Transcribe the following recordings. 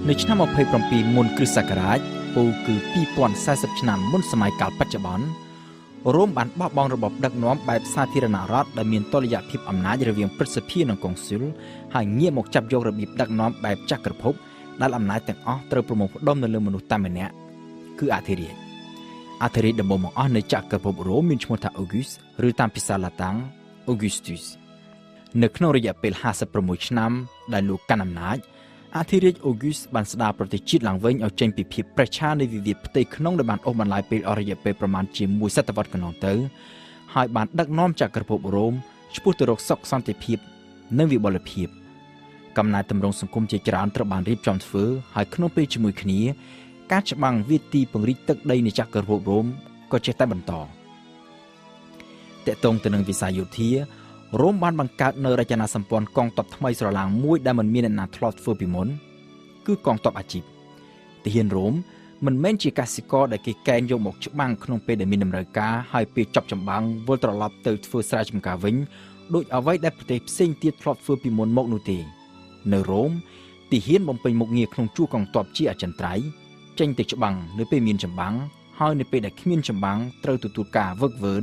នៅឆ្នាំ27មុនគ្រិស្តសករាជពោលគឺ2040ឆ្នាំមុនសម័យកាលបច្ចុប្បន្នរ៉ូមបានបោះបង់របបដឹកនាំបែបសាធារណរដ្ឋដែលមានតុល្យភាពអំណាចរវាងព្រឹទ្ធសភានិងកុងស៊ុលហើយងាកមកចាប់យករបៀបដឹកនាំបែបចក្រភពដែលអំណាចទាំងអស់ត្រូវប្រមូលផ្ដុំនៅលើមនុស្សតែម្នាក់គឺអធិរាជដំបូងបង្អស់នៃចក្រភពរ៉ូមមានឈ្មោះថា August ឬតាមភាសាឡាតាំង Augustus នៅក្នុងរយៈពេល56ឆ្នាំដែលលោកកាន់អំណាចអធិរាជ August បានស្ដារប្រទេសជាតិឡើងវិញឲ្យចេញពីភាពប្រឆាំងនៃវិវាទផ្ទៃក្នុងដែលបានអូសបន្លាយពេលអស់រយៈពេលប្រមាណជាមួយសតវត្សរ៍កន្លងទៅហើយបានដឹកនាំចក្រភពរ៉ូមឆ្ពោះទៅរកសុខសន្តិភាពនិងវិបុលភាពកំណែតម្រង់សង្គមជាច្រើនត្រូវបានរៀបចំធ្វើហើយក្នុងពេលជាមួយគ្នាការច្បាំងវាទីពង្រីកទឹកដីនៃចក្រភពរ៉ូមក៏ចេះតែបន្តតកតងទៅនឹងវិស័យយោធារ៉ូមបានបង្កើតនៅរចនាសម្ព័ន្ធកងទ័ពថ្មីស្រឡាងមួយដែលមិនមានអ្នកណាធ្លាប់ធ្វើពីមុនគឺកងទ័ពអាជីពទាហានរ៉ូមមិនមែនជាកសិករដែលគេកេណ្ឌយកមកច្បាំងក្នុងពេលដែលមានតម្រូវការហើយពេលចប់ចម្បាំងវិលត្រឡប់ទៅធ្វើស្រែចម្ការវិញដោយអ្វីដែលប្រទេសផ្សេងទៀតធ្លាប់ធ្វើពីមុនមកនោះទេនៅរ៉ូមទាហានបំពេញមុខងារក្នុងជួរកងទ័ពជាអចិន្ត្រៃយ៍ចេញទៅច្បាំងនៅពេលមានចម្បាំងហើយនៅពេលដែលគ្មានចម្បាំងត្រូវទទួលការវឹកវើ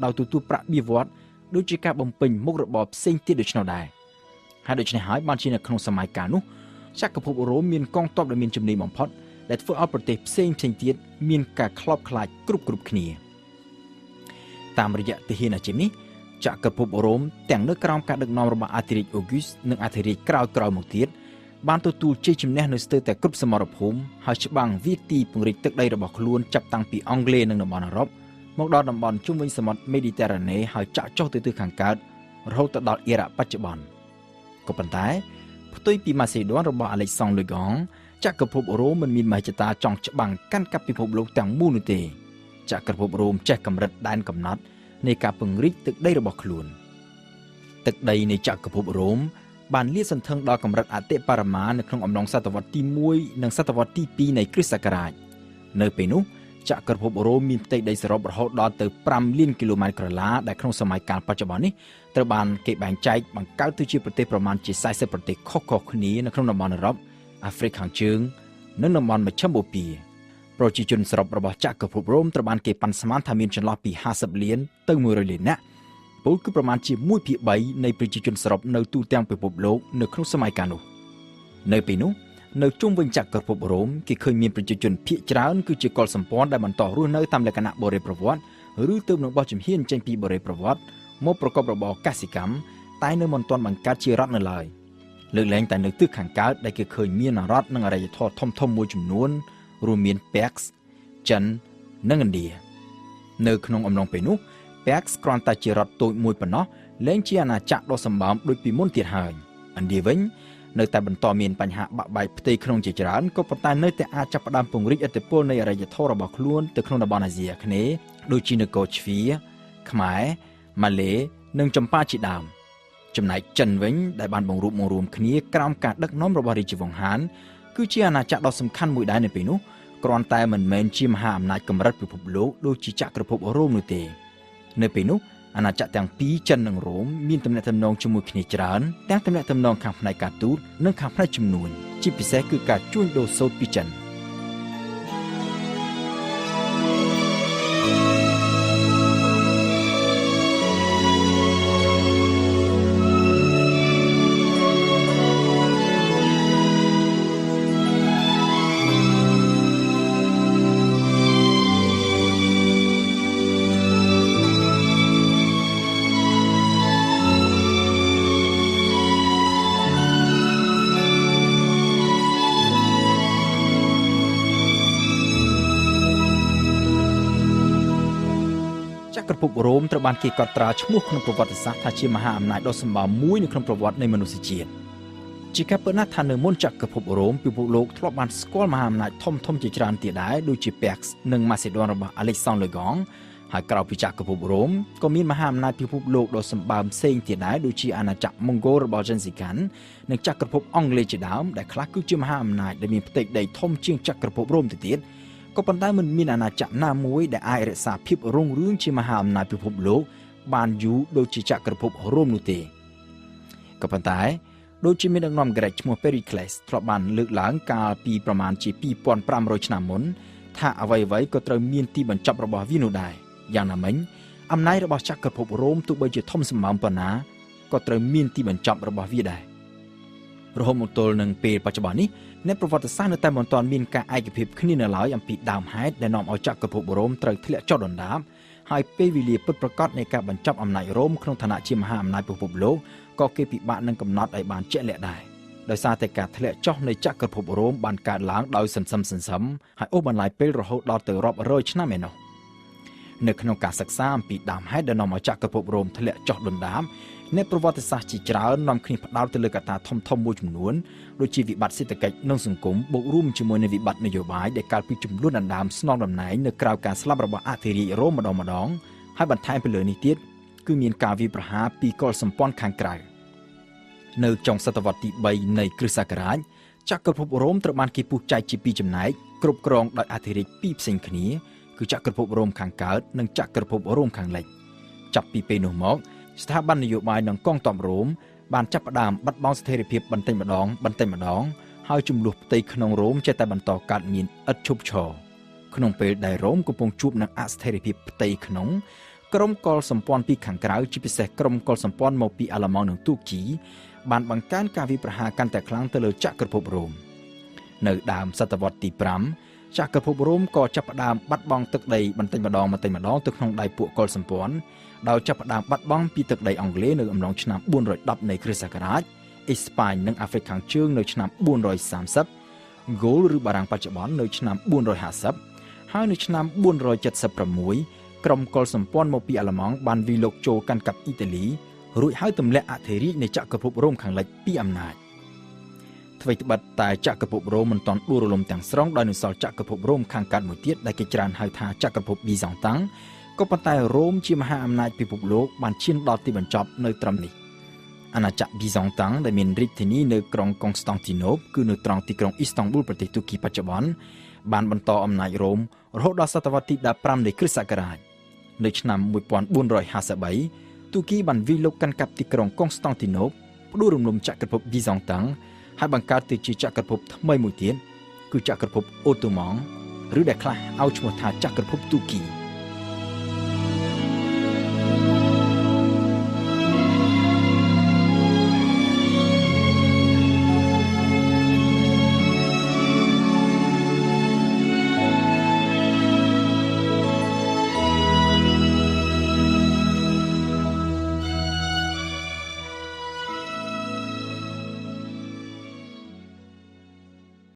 ដោយទទួលប្រាក់បៀវត្សដូចជាការបំពេញមុខរបរផ្សេងទៀតដូច្នោះដែរហើយដូច្នេះហើយបានជានៅក្នុងសម័យកាលនោះចក្រភពរ៉ូមមានកងទ័ពដែលមានជំនាញបំផុតដែលធ្វើឲ្យប្រទេសផ្សេងទៀតមានការខ្លោបខ្លាចគ្រប់គ្នាតាមរយៈទាហានអាជីពនេះចក្រភពរ៉ូមទាំងនៅក្រោមការដឹកនាំរបស់អធិរាជ August និងអធិរាជក្រោយមកទៀតបានទទួលជ័យជំនះនៅស្ទើរតែគ្រប់សមរភូមិហើយច្បាំងវាទីពង្រីកទឹកដីរបស់ខ្លួនចាប់តាំងពីអង់គ្លេសនិងតំបន់អឺរ៉ុបមកដល់តំបន់ជុំវិញសមុទ្រមេឌីទែរ៉ាណេហើយចាក់ចុះទៅទិសខាងកើតរហូតទៅដល់អ៊ីរ៉ាក់បច្ចុប្បន្នក៏ប៉ុន្តែផ្ទុយពីម៉ាសេដូនរបស់អាឡិចសង់លឺកងចក្រភពរ៉ូមមិនមានមហិច្ឆតាចង់ច្បាំងកាន់កាប់ពិភពលោកទាំងមូលនោះទេចក្រភពរ៉ូមចេះកម្រិតដែនកំណត់នៃការពង្រីកទឹកដីរបស់ខ្លួនទឹកដីនៃចក្រភពរ៉ូមបានលាតសន្ធឹងដល់កម្រិតអតិបរមានៅក្នុងអំឡុងសតវត្សទី1និងសតវត្សទី2នៃគ្រិស្តសករាជនៅពេលនោះចក្រភពរ៉ូមមានផ្ទៃដីសរុបរហូតដល់ទៅ5លានគីឡូម៉ែត្រក្រឡាដែលក្នុងសម័យកាលបច្ចុប្បន្ននេះត្រូវបានគេបែងចែកបង្កើតទៅជាប្រទេសប្រមាណជា40ប្រទេសខុសៗគ្នានៅក្នុងតំបន់អឺរ៉ុបអាហ្វ្រិកខាងជើងនិងតំបន់មជ្ឈិមបូព៌ាប្រជាជនសរុបរបស់ចក្រភពរ៉ូមត្រូវបានគេប៉ាន់ស្មានថាមានចន្លោះពី50លានទៅ100លាននាក់ពលគឺប្រមាណជា1/3នៃប្រជាជនសរុបនៅទូទាំងពិភពលោកនៅក្នុងសម័យកាលនោះនៅពេលនោះនៅជុំវិញចក្រភពរ៉ូមគេឃើញមានប្រជាជនភាគច្រើនគឺជាកុលសម្ព័ន្ធដែលបន្តរស់នៅតាមលក្ខណៈបុរេប្រវត្តិឬទើបនឹងបោះជំហានចេញពីបុរេប្រវត្តិមកប្រកបរបរកសិកម្មតែនៅមិនទាន់បង្កើតជារដ្ឋនៅឡើយលើកលែងតែនៅទិសខាងកើតដែលគេឃើញមានរដ្ឋនិងអរិយធម៌ធំមួយចំនួនរួមមានប៉ែកសចិននិងឥណ្ឌានៅក្នុងអំឡុងពេលនោះប៉ែកសគ្រាន់តែជារដ្ឋតូចមួយប៉ុណ្ណោះលែងជាអាណាចក្រដ៏សម្បើមដូចពីមុនទៀតហើយឥណ្ឌាវិញនៅតែបន្តមានបញ្ហាបាក់បែកផ្ទៃក្នុងជាច្រើនក៏ប៉ុន្តែនៅតែអាចចាប់ផ្ដើមពង្រីកឥទ្ធិពលនៃអរិយធម៌របស់ខ្លួនទៅក្នុងតំបន់អាស៊ីអាគ្នេយ៍ដូចជានគរជ្វាខ្មែរម៉ាឡេនិងចម្ប៉ាជាដើមចំណែកចិនវិញដែលបានបង្រួបបង្រួមគ្នាក្រោមការដឹកនាំរបស់រាជវង្សហានគឺជាអាណាចក្រដ៏សំខាន់មួយដែរនៅពេលនោះគ្រាន់តែមិនមែនជាមហាអំណាចកម្រិតពិភពលោកដូចជាចក្រភពរ៉ូមនោះទេនៅពេលនោះអាណាចក្រទាំងពីរចិននិងរ៉ូមមានទំនាក់ទំនងជាមួយគ្នាច្រើនទាំងទំនាក់ទំនងខាងផ្នែកការទូតនិងខាងផ្នែកជំនួញជាពិសេសគឺការជួញដូរសូត្រពីចិនចក្រភពរ៉ូមត្រូវបានគេកត់ត្រាឈ្មោះក្នុងប្រវត្តិសាស្ត្រថាជាមហាអំណាចដ៏សម្បើមមួយនៅក្នុងប្រវត្តិនៃមនុស្សជាតិជាការពិតណាស់ថានៅមុនចក្រភពរ៉ូមពិភពលោកធ្លាប់បានស្គាល់មហាអំណាចធំជាច្រើនទៀតដែរដូចជាប៉ែកសនិងម៉ាសេដូនរបស់អាឡិចសង់លឺកងហើយក្រៅពីចក្រភពរ៉ូមក៏មានមហាអំណាចពិភពលោកដ៏សម្បើមផ្សេងទៀតដែរដូចជាអាណាចក្រម៉ុងហ្គោលរបស់ចិនស៊ីកាន់និងចក្រភពអង់គ្លេសជាដើមដែលខ្លះគឺជាមហាអំណាចដែលមានផ្ទៃដីធំជាងចក្រភពរ៉ូមទៅទៀតក៏ប៉ុន្តែមិនមានអាណាចក្រណាមួយដែលអាចរក្សាភាពរុងរឿងជាមហាអំណាចពិភពលោកបានយូរដូចជាចក្រភពរ៉ូមនោះទេក៏ប៉ុន្តែ ដូចជាមានដឹកនាំក្រិចឈ្មោះ Pericles ធ្លាប់បានលើកឡើងកាលពីប្រមាណជា2500ឆ្នាំមុនថាអ្វីៗក៏ត្រូវមានទីបញ្ចប់របស់វានោះដែរយ៉ាងណាមិញអំណាចរបស់ចក្រភពរ៉ូមទោះបីជាធំសម្បើមប៉ុណ្ណាក៏ត្រូវមានទីបញ្ចប់របស់វាដែររហូតមកទល់នឹងពេលបច្ចុប្បន្ននេះអ្នកប្រវត្តិសាស្ត្រនៅតែមិនទាន់មានការឯកភាពគ្នានៅឡើយអំពីដើមហេតុដែលនាំឲ្យចក្រភពរ៉ូមត្រូវធ្លាក់ចុះដុនដាបហើយពេលវេលាពិតប្រាកដនៃការបញ្ចប់អំណាចរ៉ូមក្នុងឋានៈជាមហាអំណាចពិភពលោកក៏គេពិបាកនឹងកំណត់ឲ្យបានជាក់លាក់ដែរដោយសារតែការធ្លាក់ចុះនៃចក្រភពរ៉ូមបានកើតឡើងដោយសន្សឹមហើយអូសបន្លាយពេលរហូតដល់ទៅរាប់រយឆ្នាំឯណោះនៅក្នុងការសិក្សាអំពីដើមហេតុដែលនាំឲ្យចក្រភពរ៉ូមធ្លាក់ចុះដុនដាបអ្នកប្រវត្តិសាស្ត្រជាច្រើននាំគ្នាផ្ដោតទៅលើកត្តាធំមួយចំនួនដូចជាវិបត្តិសេដ្ឋកិច្ចនិងសង្គមបូករួមជាមួយនឹងវិបត្តិនយោបាយដែលកើតពីចំនួនដណ្ដើមស្នងតំណែងនៅក្រៅការស្លាប់របស់អធិរាជរ៉ូមម្ដងហើយបន្ថែមពីលើនេះទៀតគឺមានការវាយប្រហារពីកុលសម្ព័ន្ធខាងក្រៅនៅចុងសតវត្សទី3នៃគ្រិស្តសករាជចក្រភពរ៉ូមត្រូវបានគេពុះចែកជាពីរចំណែកគ្រប់គ្រងដោយអធិរាជពីរផ្សេងគ្នាគឺចក្រភពរ៉ូមខាងកើតនិងចក្រភពរ៉ូមខាងលិចចាប់ពីពេលនោះមកស្ថាប័ននយោបាយនិងកងទ័ពរ៉ូមបានចាប់ផ្ដើមបាត់បង់ស្ថិរភាពបន្តិចម្ដងហើយចំនួនផ្ទៃក្នុងរ៉ូមចេះតែបន្តកើតមានឥតឈប់ឈរក្នុងពេលដែលរ៉ូមកំពុងជួបនឹងអស្ថិរភាពផ្ទៃក្នុងក្រុមកុលសម្ព័ន្ធពីខាងក្រៅជាពិសេសក្រុមកុលសម្ព័ន្ធមកពីអាល្លឺម៉ង់និងទូគីបានបង្កើនការវាយប្រហារកាន់តែខ្លាំងទៅលើចក្រភពរ៉ូមនៅដើមសតវត្សទី5ចក្រភពរ៉ូមក៏ចាប់ផ្ដើមបាត់បង់ទឹកដីបន្តិចម្ដងទៅក្នុងដៃពួកកុលសម្ព័ន្ធដោយចាប់ផ្ដើមបាត់បង់ពីទឹកដីអង់គ្លេសនៅអំឡុងឆ្នាំ410នៃគ្រិស្តសករាជអេស្ប៉ាញនិងអាហ្វ្រិកខាងជើងនៅឆ្នាំ430ហ្គោលឬបារាំងបច្ចុប្បន្ននៅឆ្នាំ450ហើយនៅឆ្នាំ476ក្រុមកុលសម្ព័ន្ធមកពីអាល្លឺម៉ង់បានវាយលុកចូលកាន់កាប់អ៊ីតាលីរួចហើយទម្លាក់អធិរាជនៃចក្រភពរ៉ូមខាងលិចពីអំណាចអ្វីត្បិតតែចក្រភពរ៉ូមមិនទាន់ដួលរលំទាំងស្រុងដោយនៅសល់ចក្រភពរ៉ូមខាងកើតមួយទៀតដែលគេច្រើនហៅថាចក្រភពប៊ីហ្សង់តាំងក៏ប៉ុន្តែរ៉ូមជាមហាអំណាចពិភពលោកបានឈានដល់ទីបញ្ចប់នៅត្រឹមនេះអាណាចក្រប៊ីហ្សង់តាំងដែលមានរាជធានីនៅក្រុងកុងស្តង់ទីណូបគឺនៅត្រង់ទីក្រុងអ៊ីស្តង់ប៊ូលប្រទេសទូគីបច្ចុប្បន្នបានបន្តអំណាចរ៉ូមរហូតដល់សតវត្សទី15នៃគ្រិស្តសករាជនៅឆ្នាំ1453ទូគីបានវាយលុកកាន់កាប់ទីក្រុងកុងស្តង់ទីណូបផ្ដួលរំលំចក្រភពប៊ីហ្សង់តាំងហើយបង្កើតទៅជាចក្រភពថ្មីមួយទៀតគឺចក្រភពអូតូម៉ង់ឬដែលខ្លះឲ្យឈ្មោះថាចក្រភពទូគី